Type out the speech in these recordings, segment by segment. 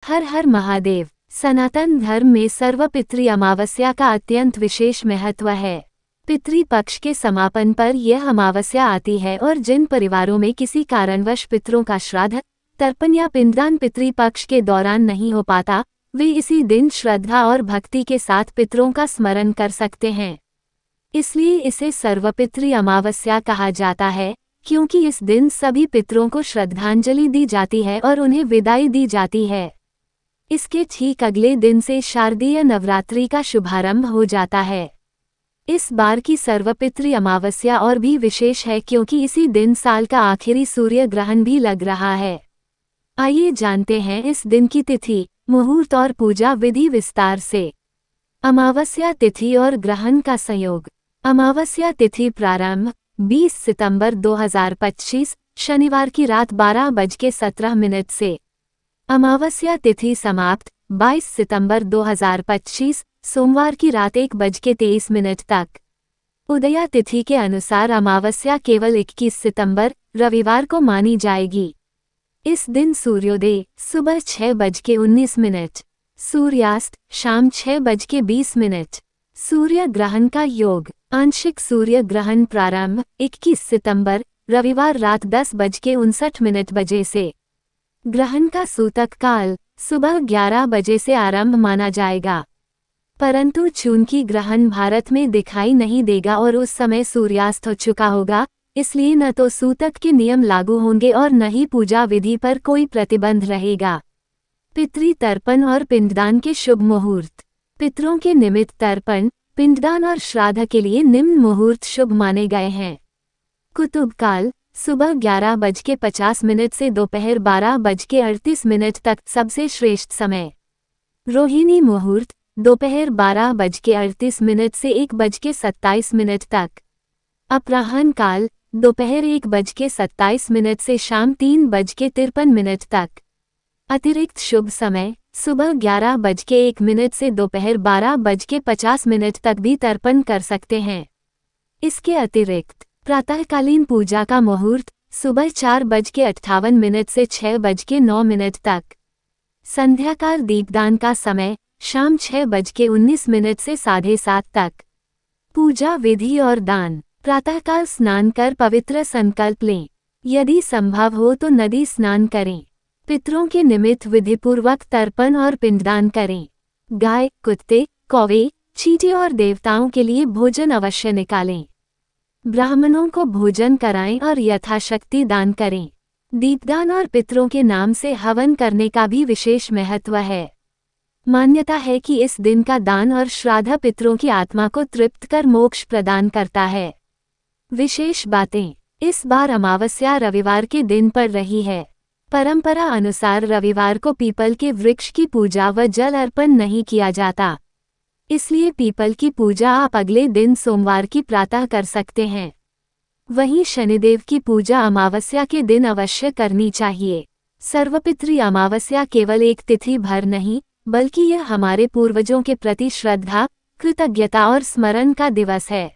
हर हर महादेव। सनातन धर्म में सर्वपितृ अमावस्या का अत्यंत विशेष महत्व है। पितृ पक्ष के समापन पर यह अमावस्या आती है और जिन परिवारों में किसी कारणवश पितरों का श्राद्ध, तर्पण या पिंडदान पितृ पक्ष के दौरान नहीं हो पाता, वे इसी दिन श्रद्धा और भक्ति के साथ पितरों का स्मरण कर सकते हैं। इसलिए इसे सर्वपितृ अमावस्या कहा जाता है, क्योंकि इस दिन सभी पितरों को श्रद्धांजलि दी जाती है और उन्हें विदाई दी जाती है। इसके ठीक अगले दिन से शारदीय नवरात्रि का शुभारंभ हो जाता है। इस बार की सर्वपितृ अमावस्या और भी विशेष है क्योंकि इसी दिन साल का आखिरी सूर्य ग्रहण भी लग रहा है। आइए जानते हैं इस दिन की तिथि, मुहूर्त और पूजा विधि विस्तार से। अमावस्या तिथि और ग्रहण का संयोग। अमावस्या तिथि प्रारंभ 20 सितंबर 2025 शनिवार की रात 12:17 से। अमावस्या तिथि समाप्त 22 सितंबर 2025 सोमवार की रात 1:23 तक। उदया तिथि के अनुसार अमावस्या केवल 21 सितंबर रविवार को मानी जाएगी। इस दिन सूर्योदय सुबह 6:19, सूर्यास्त शाम 6:20। सूर्य ग्रहण का योग। आंशिक सूर्य ग्रहण प्रारंभ 21 सितंबर रविवार रात 10:59 बजे से। ग्रहण का सूतक काल सुबह 11 बजे से आरंभ माना जाएगा, परंतु चूंकि ग्रहण भारत में दिखाई नहीं देगा और उस समय सूर्यास्त हो चुका होगा, इसलिए न तो सूतक के नियम लागू होंगे और न ही पूजा विधि पर कोई प्रतिबंध रहेगा। पितृ तर्पण और पिंडदान के शुभ मुहूर्त। पितरों के निमित्त तर्पण, पिंडदान और श्राद्ध के लिए निम्न मुहूर्त शुभ माने गए हैं। कुतुब काल सुबह 11:50 से दोपहर 12:38 तक सबसे श्रेष्ठ समय। रोहिणी मुहूर्त दोपहर 12:38 से 1:27 तक। अपराह्न काल दोपहर 1:27 से शाम 3:53 तक। अतिरिक्त शुभ समय सुबह 11:01 से दोपहर 12:50 तक भी तर्पण कर सकते हैं। इसके अतिरिक्त प्रातःकालीन पूजा का मुहूर्त सुबह 4:58 से 6:09 तक। संध्याकाल दीपदान का समय शाम 6:19 से 7:30 तक। पूजा विधि और दान। प्रातःकाल स्नान कर पवित्र संकल्प लें। यदि संभव हो तो नदी स्नान करें। पितरों के निमित्त विधिपूर्वक तर्पण और पिंडदान करें। गाय, कुत्ते, कौवे, चींटी और देवताओं के लिए भोजन अवश्य निकालें। ब्राह्मणों को भोजन कराएं और यथाशक्ति दान करें। दीपदान और पितरों के नाम से हवन करने का भी विशेष महत्व है। मान्यता है कि इस दिन का दान और श्राद्ध पितरों की आत्मा को तृप्त कर मोक्ष प्रदान करता है। विशेष बातें। इस बार अमावस्या रविवार के दिन पड़ रही है। परंपरा अनुसार रविवार को पीपल के वृक्ष की पूजा व जल अर्पण नहीं किया जाता, इसलिए पीपल की पूजा आप अगले दिन सोमवार की प्रातः कर सकते हैं। वहीं शनिदेव की पूजा अमावस्या के दिन अवश्य करनी चाहिए। सर्वपितृ अमावस्या केवल एक तिथि भर नहीं, बल्कि यह हमारे पूर्वजों के प्रति श्रद्धा, कृतज्ञता और स्मरण का दिवस है।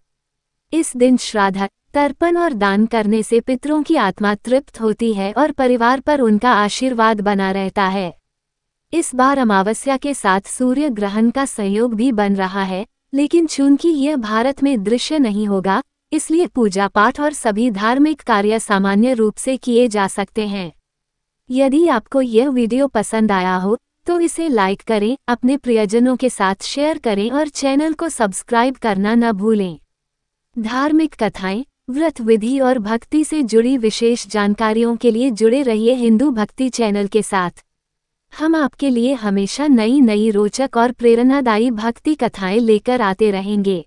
इस दिन श्राद्ध, तर्पण और दान करने से पितरों की आत्मा तृप्त होती है और परिवार पर उनका आशीर्वाद बना रहता है। इस बार अमावस्या के साथ सूर्य ग्रहण का संयोग भी बन रहा है, लेकिन चूंकि यह भारत में दृश्य नहीं होगा, इसलिए पूजा पाठ और सभी धार्मिक कार्य सामान्य रूप से किए जा सकते हैं। यदि आपको यह वीडियो पसंद आया हो तो इसे लाइक करें, अपने प्रियजनों के साथ शेयर करें और चैनल को सब्सक्राइब करना न भूलें। धार्मिक कथाएं, व्रत विधि और भक्ति से जुड़ी विशेष जानकारियों के लिए जुड़े रहिए हिंदू भक्ति चैनल के साथ। हम आपके लिए हमेशा नई रोचक और प्रेरणादायी भक्ति कथाएं लेकर आते रहेंगे।